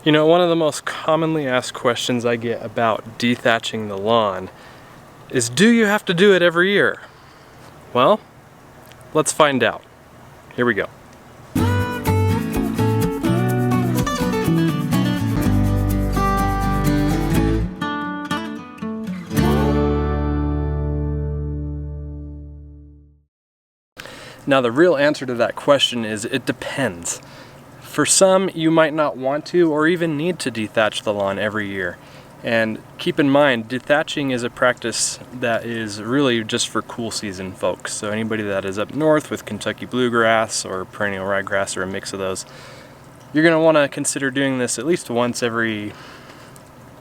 You know, one of the most commonly asked questions I get about dethatching the lawn is, do you have to do it every year? Well, let's find out. Here we go. Now, the real answer to that question is it depends. For some, you might not want to or even need to dethatch the lawn every year. And keep in mind, dethatching is a practice that is really just for cool season folks. So anybody that is up north with Kentucky bluegrass or perennial ryegrass or a mix of those, you're going to want to consider doing this at least once every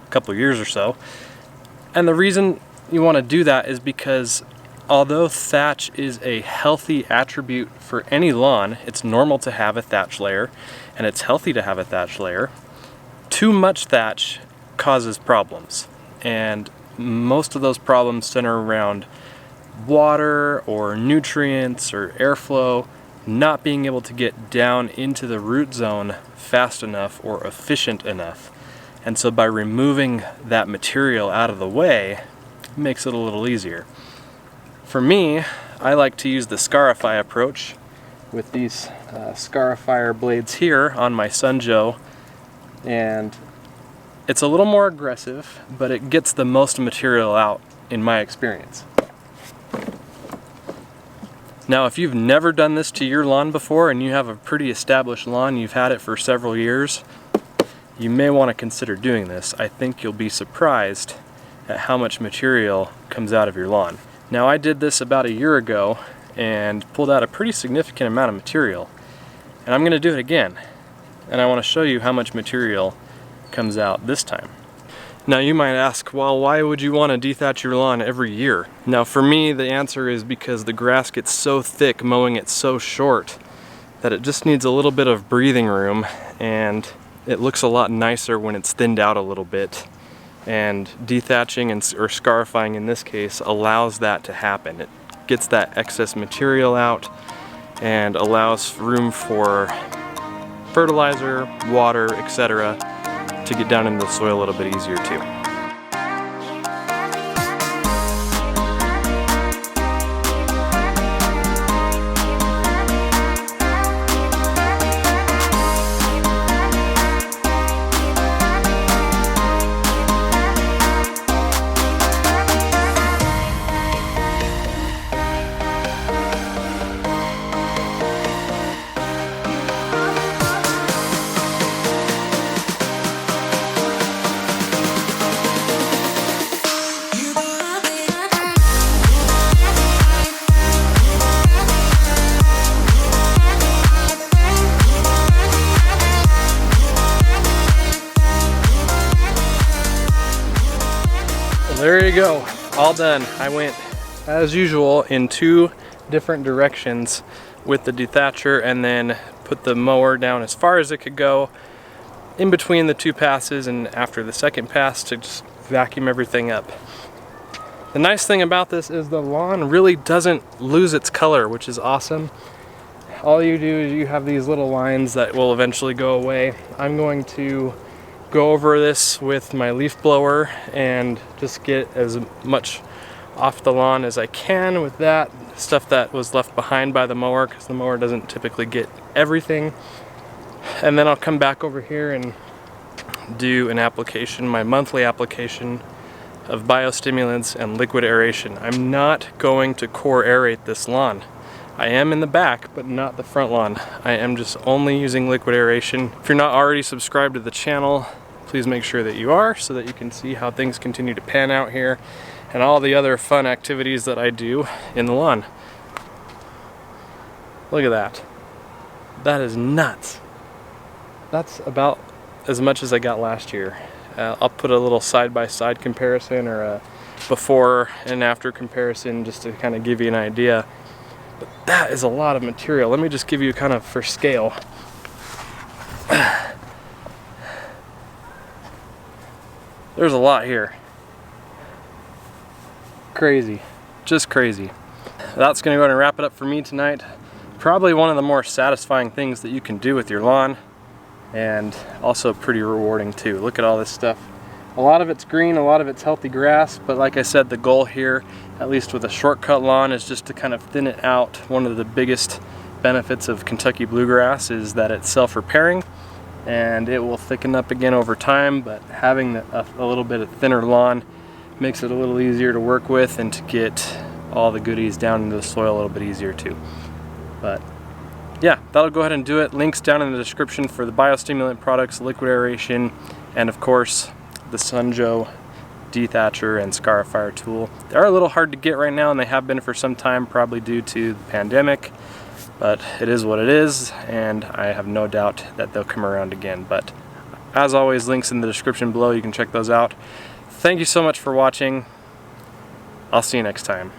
couple of years or so. And the reason you want to do that is because although thatch is a healthy attribute for any lawn, it's normal to have a thatch layer, and it's healthy to have a thatch layer. Too much thatch causes problems, and most of those problems center around water or nutrients or airflow not being able to get down into the root zone fast enough or efficient enough. And so by removing that material out of the way, it makes it a little easier. For me, I like to use the Scarifier approach with these Scarifier blades here on my SunJoe, and it's a little more aggressive, but it gets the most material out in my experience. Now, if you've never done this to your lawn before and you have a pretty established lawn, you've had it for several years, you may want to consider doing this. I think you'll be surprised at how much material comes out of your lawn. Now, I did this about a year ago and pulled out a pretty significant amount of material. And I'm going to do it again. And I want to show you how much material comes out this time. Now, you might ask, well, why would you want to dethatch your lawn every year? Now, for me, the answer is because the grass gets so thick mowing it so short that it just needs a little bit of breathing room, and it looks a lot nicer when it's thinned out a little bit. And dethatching or scarifying in this case allows that to happen. It gets that excess material out and allows room for fertilizer, water, etc. to get down into the soil a little bit easier too. There you go, all done. I went, as usual, in two different directions with the Dethatcher and then put the mower down as far as it could go in between the two passes and after the second pass to just vacuum everything up. The nice thing about this is the lawn really doesn't lose its color, which is awesome. All you do is you have these little lines that will eventually go away. I'm going to go over this with my leaf blower and just get as much off the lawn as I can with that stuff that was left behind by the mower, because the mower doesn't typically get everything. And then I'll come back over here and do an application, my monthly application of Bio-Stimulants and liquid aeration. I'm not going to core aerate this lawn. I am in the back, but not the front lawn. I am just only using liquid aeration. If you're not already subscribed to the channel, please make sure that you are, so that you can see how things continue to pan out here and all the other fun activities that I do in the lawn. Look at that. That is nuts. That's about as much as I got last year. I'll put a little side-by-side comparison or a before and after comparison just to kind of give you an idea. But that is a lot of material. Let me just give you kind of for scale. There's a lot here. Crazy, just crazy. That's gonna go ahead and wrap it up for me tonight. Probably one of the more satisfying things that you can do with your lawn. and also pretty rewarding too. Look at all this stuff. A lot of it's green, a lot of it's healthy grass, but like I said, the goal here, at least with a shortcut lawn, is just to kind of thin it out. One of the biggest benefits of Kentucky bluegrass is that it's self-repairing and it will thicken up again over time, but having a little bit of thinner lawn makes it a little easier to work with and to get all the goodies down into the soil a little bit easier too. But yeah, that'll go ahead and do it. Links down in the description for the Bio-Stimulant products, liquid aeration, and of course the SunJoe Dethatcher and Scarifier tool. They're a little hard to get right now, and they have been for some time, probably due to the pandemic, but it is what it is, and I have no doubt that they'll come around again. But as always, links in the description below, you can check those out. Thank you so much for watching. I'll see you next time.